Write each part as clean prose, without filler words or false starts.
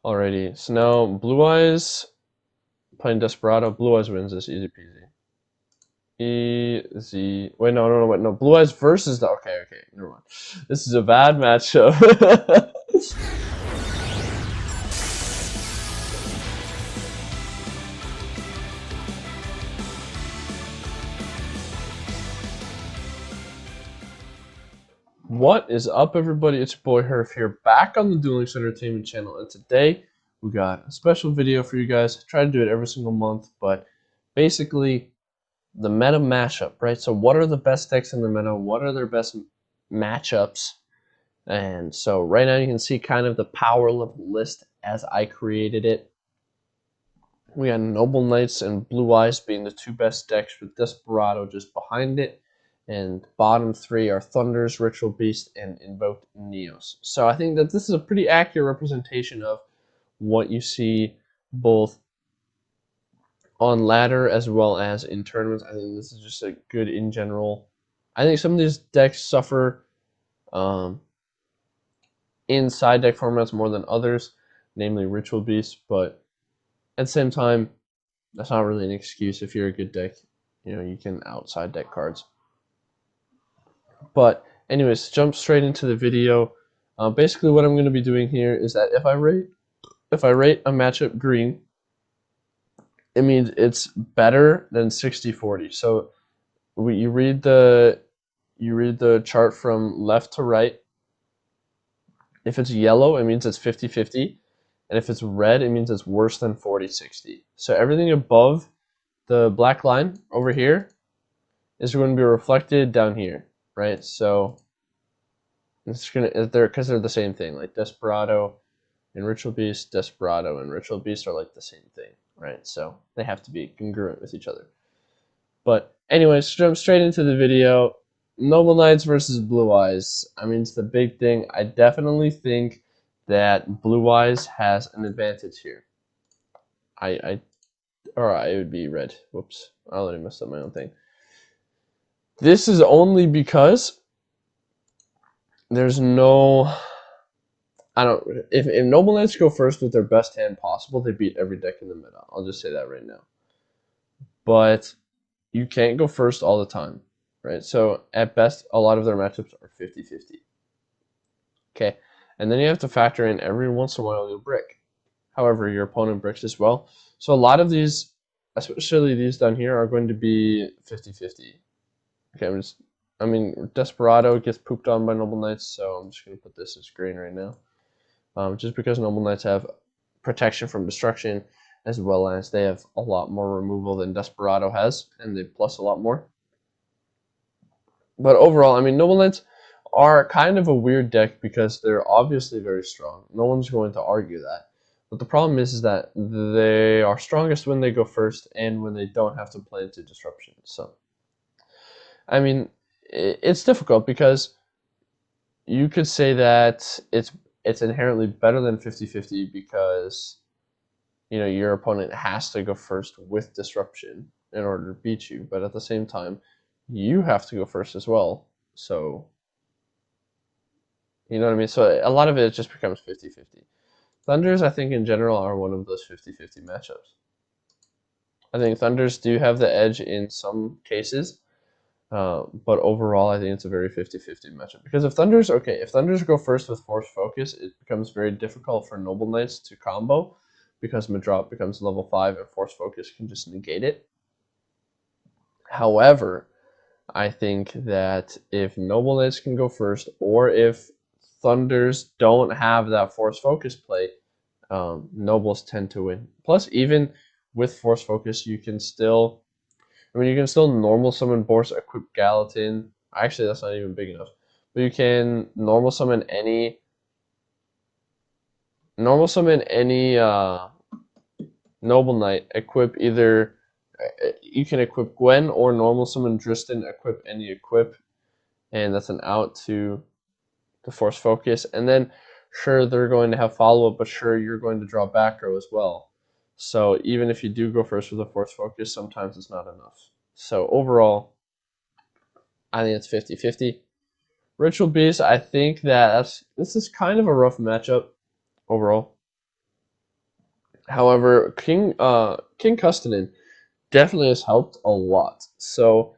Alrighty, so now Blue Eyes playing Desperado. Blue Eyes wins this easy peasy. Easy. Wait, wait, no. Blue Eyes versus the. Okay, never mind. This is a bad matchup. What is up, everybody? It's your boy Herf here, back on the Duel Entertainment channel, and today we got a special video for you guys. I try to do it every single month, but basically the meta mashup, right? So what are the best decks in the meta? What are their best matchups? And so right now you can see kind of the power level list as I created it. We got Noble Knights and Blue Eyes being the two best decks, with Desperado just behind it. And bottom three are Thunders, Ritual Beast, and Invoked Neos. So I think that this is a pretty accurate representation of what you see both on ladder as well as in tournaments. I think this is just a good in general. I think some of these decks suffer in side deck formats more than others, namely Ritual Beast, but at the same time, that's not really an excuse. If you're a good deck, you can outside deck cards. But anyways, jump straight into the video. Basically, what I'm going to be doing here is that if I rate a matchup green, it means it's better than 60-40. So you read the chart from left to right. If it's yellow, it means it's 50-50. And if it's red, it means it's worse than 40-60. So everything above the black line over here is going to be reflected down here, right? So it's gonna because they're the same thing. Like Desperado and Ritual Beast, Desperado and Ritual Beast are like the same thing, right? So they have to be congruent with each other. But anyways, jump straight into the video. Noble Knights versus Blue Eyes. I mean, it's the big thing. I definitely think that Blue Eyes has an advantage here. Or it would be red. Whoops, I already messed up my own thing. This is only because there's no. I don't. If Noble Knights go first with their best hand possible, they beat every deck in the meta. I'll just say that right now. But you can't go first all the time, right? So at best, a lot of their matchups are 50-50. Okay, and then you have to factor in every once in a while you'll brick. However, your opponent bricks as well. So a lot of these, especially these down here, are going to be 50-50. Okay, I mean, Desperado gets pooped on by Noble Knights, so I'm just going to put this as green right now. Just because Noble Knights have protection from destruction, as well as they have a lot more removal than Desperado has, and they plus a lot more. But overall, I mean, Noble Knights are kind of a weird deck because they're obviously very strong. No one's going to argue that. But the problem is that they are strongest when they go first and when they don't have to play into disruption. So, I mean, it's difficult because you could say that it's inherently better than 50-50 because your opponent has to go first with disruption in order to beat you, but at the same time you have to go first as well. So you know what I mean? So a lot of it just becomes 50-50. Thunders, I think in general, are one of those 50-50 matchups. I think Thunders do have the edge in some cases, but overall, I think it's a very 50-50 matchup. Because if Thunders go first with Force Focus, it becomes very difficult for Noble Knights to combo, because Madrop becomes level 5 and Force Focus can just negate it. However, I think that if Noble Knights can go first, or if Thunders don't have that Force Focus play, Nobles tend to win. Plus, even with Force Focus, you can still normal summon Boris, equip Gallatin. Actually, that's not even big enough. But you can normal summon any Noble Knight. Equip either you can equip Gwen or normal summon Dristan. Equip any equip, and that's an out to Force Focus. And then sure, they're going to have follow up, but sure, you're going to draw back row as well. So even if you do go first with a Force Focus, sometimes it's not enough. So overall, I think it's 50-50. Ritual Beast, I think that this is kind of a rough matchup overall. However, King Custonin definitely has helped a lot. So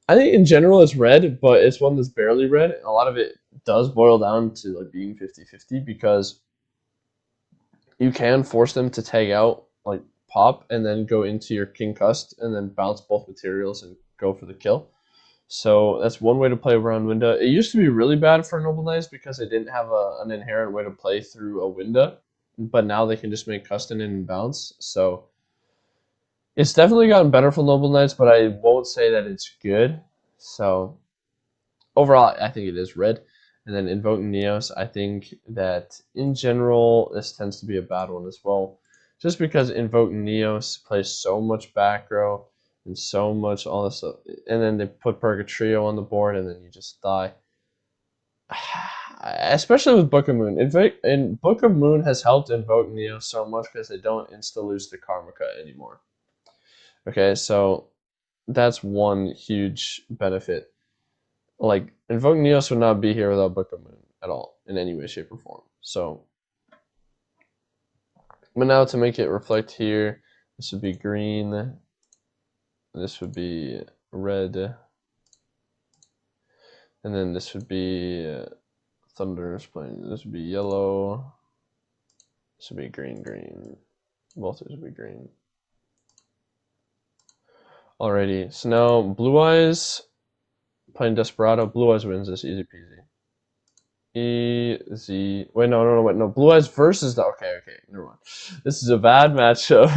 I think in general it's red, but it's one that's barely red. A lot of it does boil down to like being 50-50 because you can force them to tag out like pop and then go into your King Cust and then bounce both materials and go for the kill. So that's one way to play around Winda. It used to be really bad for Noble Knights because they didn't have an inherent way to play through a Winda, but now they can just make Custom and bounce. So it's definitely gotten better for Noble Knights, but I won't say that it's good. So overall, I think it is red. And then Invoking Neos, I think that in general, this tends to be a bad one as well. Just because Invoking Neos plays so much back row and so much all this stuff. And then they put Purgatrio on the board and then you just die. Especially with Book of Moon. And Book of Moon has helped Invoke Neos so much because they don't insta-lose the Karma Cut anymore. Okay, so that's one huge benefit. Like, Invoke Neos would not be here without Book of Moon at all, in any way, shape, or form. So, but now to make it reflect here, this would be green, this would be red, and then this would be Thunder's playing. This would be yellow, this would be green, green. Both of these would be green. Alrighty, so now Blue Eyes playing Desperado. Blue Eyes wins this easy peasy. Easy. Wait, wait, no. Blue Eyes versus the. Okay, never mind. This is a bad matchup.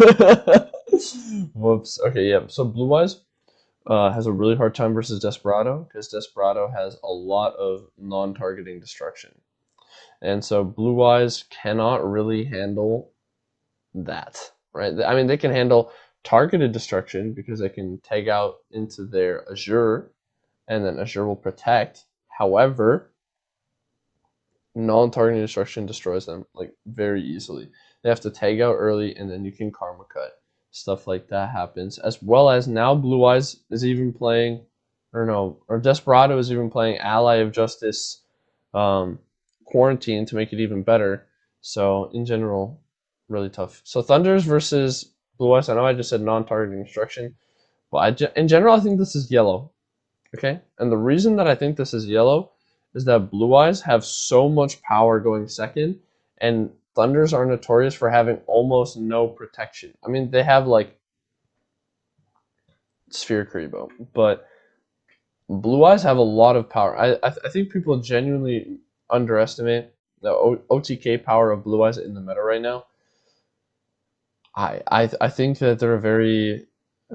Whoops. Okay, yeah. So Blue Eyes has a really hard time versus Desperado because Desperado has a lot of non-targeting destruction, and so Blue Eyes cannot really handle that. Right? I mean, they can handle targeted destruction because they can tag out into their Azure, and then Azure will protect. However, non-targeting destruction destroys them like very easily. They have to tag out early and then you can karma cut. Stuff like that happens. As well as now Blue Eyes is even playing or Desperado is even playing Ally of Justice Quarantine to make it even better. So in general, really tough. So Thunders versus Blue Eyes. I know I just said non-targeting destruction, but in general I think this is yellow. Okay, and the reason that I think this is yellow is that Blue Eyes have so much power going second, and Thunders are notorious for having almost no protection. I mean, they have like Sphere Karibo, but Blue Eyes have a lot of power. I think people genuinely underestimate the OTK power of Blue Eyes in the meta right now. I think that they're a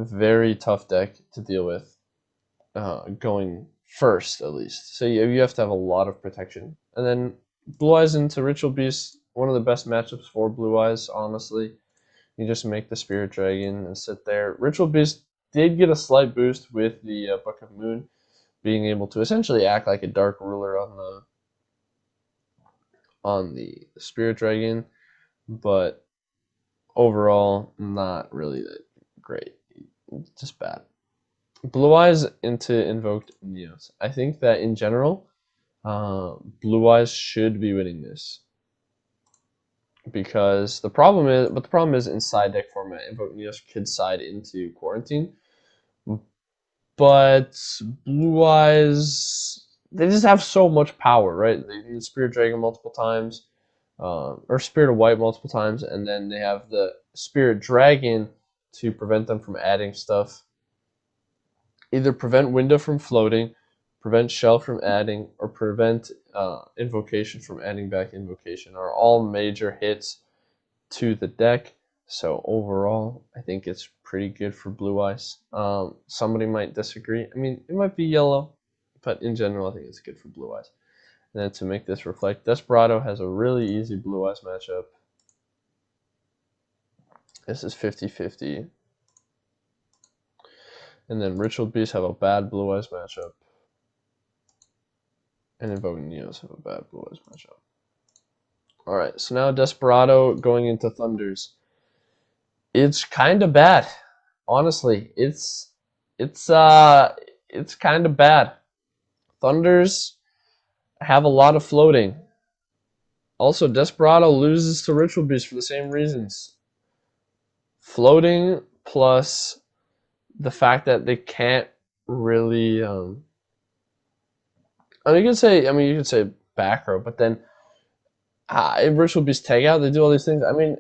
very tough deck to deal with. Going first at least. So you have to have a lot of protection. And then Blue Eyes into Ritual Beast, one of the best matchups for Blue Eyes, honestly. You just make the Spirit Dragon and sit there. Ritual Beast did get a slight boost with the Book of Moon, being able to essentially act like a Dark Ruler on the Spirit Dragon, but overall not really that great. Just bad. Blue Eyes into Invoked Neos. I think that in general, Blue Eyes should be winning this because the problem is in side deck format, Invoke Neos could side into Quarantine, but Blue Eyes they just have so much power, right? They can Spirit Dragon multiple times, or Spirit of White multiple times, and then they have the Spirit Dragon to prevent them from adding stuff. Either prevent Window from floating, prevent Shell from adding, or prevent Invocation from adding back Invocation are all major hits to the deck. So overall, I think it's pretty good for Blue Eyes. Somebody might disagree. I mean, it might be yellow, but in general, I think it's good for Blue Eyes. And then to make this reflect, Desperado has a really easy Blue Eyes matchup. This is 50-50. And then Ritual Beasts have a bad Blue Eyes matchup. And Invoking Neos have a bad Blue Eyes matchup. Alright, so now Desperado going into Thunders. It's kind of bad. Honestly, it's kind of bad. Thunders have a lot of floating. Also, Desperado loses to Ritual Beast for the same reasons. Floating plus the fact that they can't really. I mean, you could say back row, but then Ritual Beast tag out. They do all these things. I mean,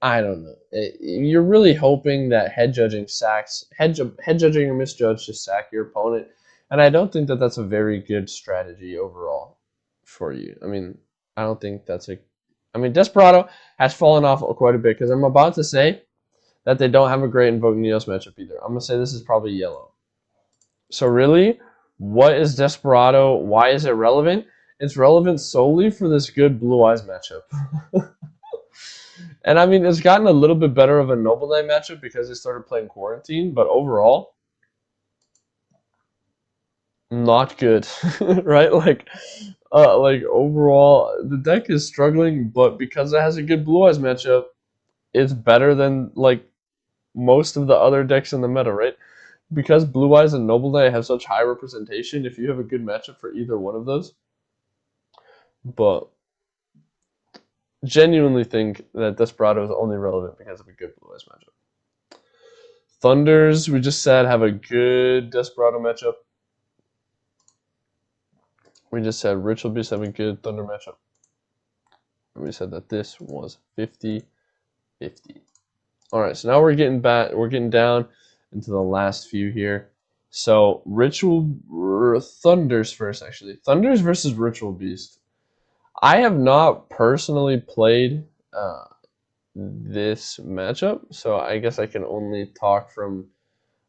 I don't know. You're really hoping that head judging or misjudge to sack your opponent, and I don't think that that's a very good strategy overall for you. I mean, I don't think that's a. I mean, Desperado has fallen off quite a bit because I'm about to say that they don't have a great Invoke Neos matchup either. I'm gonna say this is probably yellow. So really, what is Desperado? Why is it relevant? It's relevant solely for this good Blue Eyes matchup. And I mean, it's gotten a little bit better of a Noble Knight matchup because they started playing Quarantine, but overall, not good, right? Like overall, the deck is struggling, but because it has a good Blue Eyes matchup, it's better than like most of the other decks in the meta, right? Because Blue Eyes and Noble Knight have such high representation, if you have a good matchup for either one of those, but genuinely think that Desperado is only relevant because of a good Blue Eyes matchup. Thunders, we just said, have a good Desperado matchup. We just said Ritual Beast have a good Thunder matchup. And we said that this was 50-50. Alright, so now we're getting down into the last few here. So Thunders first, actually. Thunders versus Ritual Beast. I have not personally played this matchup, so I guess I can only talk from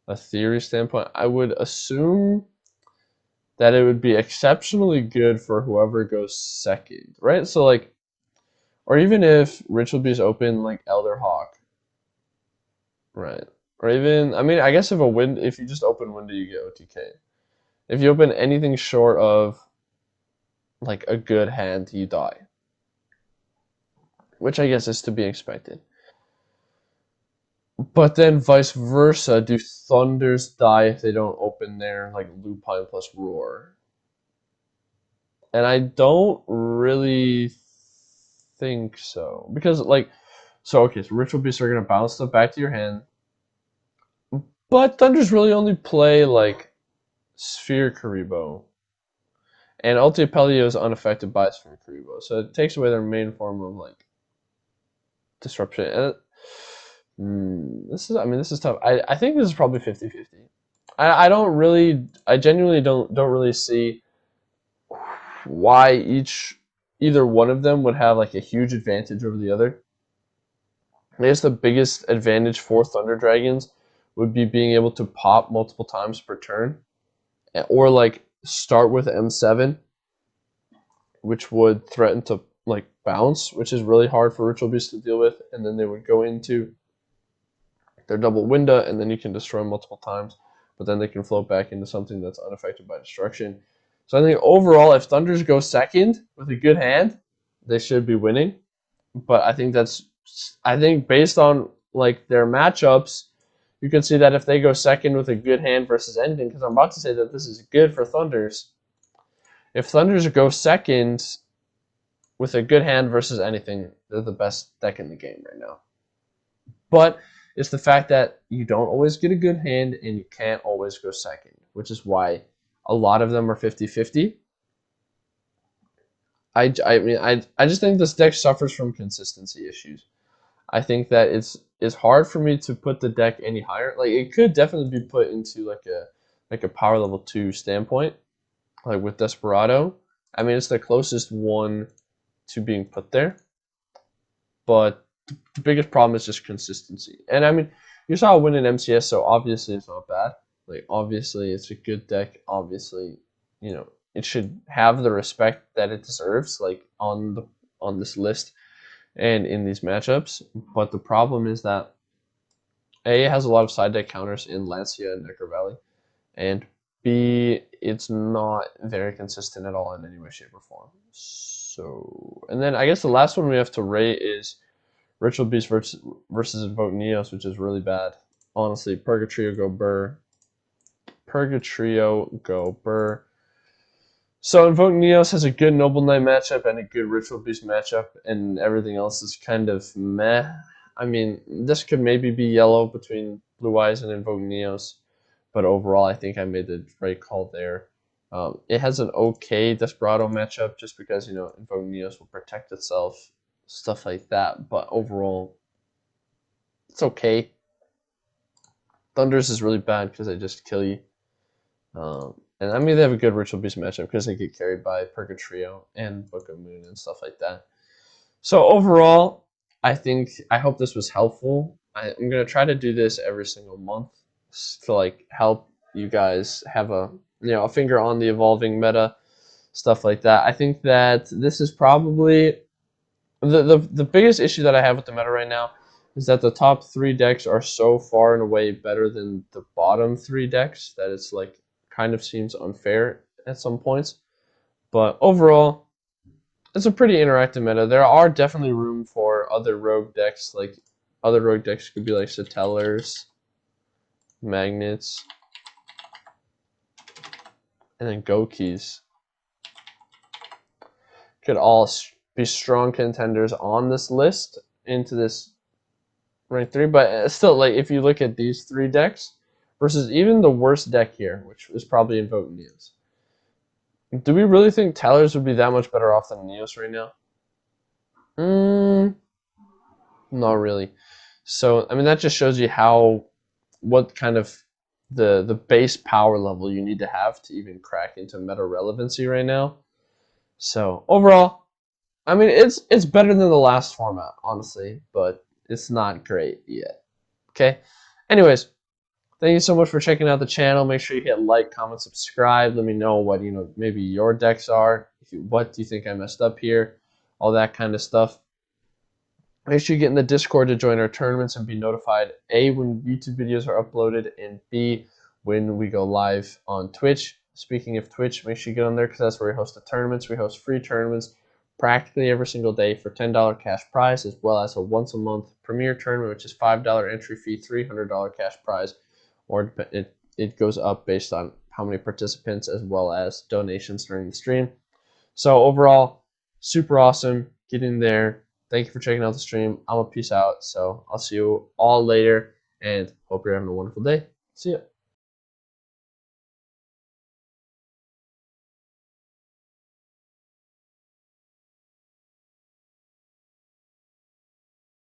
a theory standpoint. I would assume that it would be exceptionally good for whoever goes second, right? So like, or even if Ritual Beast open like Elder Hawk, right? Or even, I mean, I guess if you just open Window, you get OTK. If you open anything short of like a good hand, you die, which I guess is to be expected. But then vice versa, do Thunders die if they don't open their like Lupine plus Roar? And I don't really think so. Because like so Ritual Beasts are gonna bounce stuff back to your hand. But Thunders really only play like Sphere Karibo. And Ulti Apelio is unaffected by Sphere Karibo. So it takes away their main form of like disruption. And this is tough. I think this is probably 50-50. I genuinely don't really see why either one of them would have like a huge advantage over the other. I guess the biggest advantage for Thunder Dragons would be being able to pop multiple times per turn, or like start with M7, which would threaten to like bounce, which is really hard for Ritual Beast to deal with, and then they would go into their double window, and then you can destroy multiple times, but then they can float back into something that's unaffected by destruction. So I think overall, if Thunders go second with a good hand, they should be winning. But I think based on like their matchups, you can see that if they go second with a good hand versus ending, because I'm about to say that this is good for Thunders. If Thunders go second with a good hand versus anything, they're the best deck in the game right now. But it's the fact that you don't always get a good hand and you can't always go second, which is why a lot of them are 50-50. I just think this deck suffers from consistency issues. I think that it's hard for me to put the deck any higher. Like it could definitely be put into like a power level 2 standpoint, like with Desperado. I mean, it's the closest one to being put there, but the biggest problem is just consistency. And I mean, you saw it win in MCS, so obviously it's not bad. Like obviously it's a good deck. Obviously, it should have the respect that it deserves, like on this list and in these matchups. But the problem is that A, it has a lot of side deck counters in Lancia and Necker Valley, and B, it's not very consistent at all in any way, shape, or form. So, and then I guess the last one we have to rate is Ritual Beast versus Invoke Neos, which is really bad. Honestly, Purgatrio go Burr. Purgatrio go Burr. So Invoke Neos has a good Noble Knight matchup and a good Ritual Beast matchup, and everything else is kind of meh. I mean, this could maybe be yellow between Blue Eyes and Invoke Neos, but overall, I think I made the right call there. It has an okay Desperado matchup just because, you know, Invoke Neos will protect itself, stuff like that, but overall, it's okay. Thunders is really bad because they just kill you. And I mean, they have a good Ritual Beast matchup because they get carried by Purgatrio and Book of Moon and stuff like that. So overall, I hope this was helpful. I'm gonna try to do this every single month to like help you guys have a a finger on the evolving meta, stuff like that. I think that this is probably the biggest issue that I have with the meta right now is that the top three decks are so far and away better than the bottom three decks that it's like kind of seems unfair at some points. But overall, it's a pretty interactive meta. There are definitely room for other rogue decks. Like other rogue decks could be like Satellars, Magnets, and then Gokis. Could all be strong contenders on this list into this rank 3. But still, like if you look at these three decks versus even the worst deck here, which is probably Invoke Neos. Do we really think Tellers would be that much better off than Neos right now? Not really. So I mean that just shows you what kind of the base power level you need to have to even crack into meta relevancy right now. So overall, I mean it's better than the last format, honestly, but it's not great yet. Okay. Anyways, thank you so much for checking out the channel. Make sure you hit like, comment, subscribe. Let me know what maybe your decks are. What do you think I messed up here? All that kind of stuff. Make sure you get in the Discord to join our tournaments and be notified A, when YouTube videos are uploaded, and B, when we go live on Twitch. Speaking of Twitch, make sure you get on there because that's where we host the tournaments. We host free tournaments practically every single day for $10 cash prize, as well as a once a month premier tournament, which is $5 entry fee, $300 cash prize, or it goes up based on how many participants as well as donations during the stream. So overall, super awesome. Get in there. Thank you for checking out the stream. I'm a peace out. So I'll see you all later and hope you're having a wonderful day. See ya.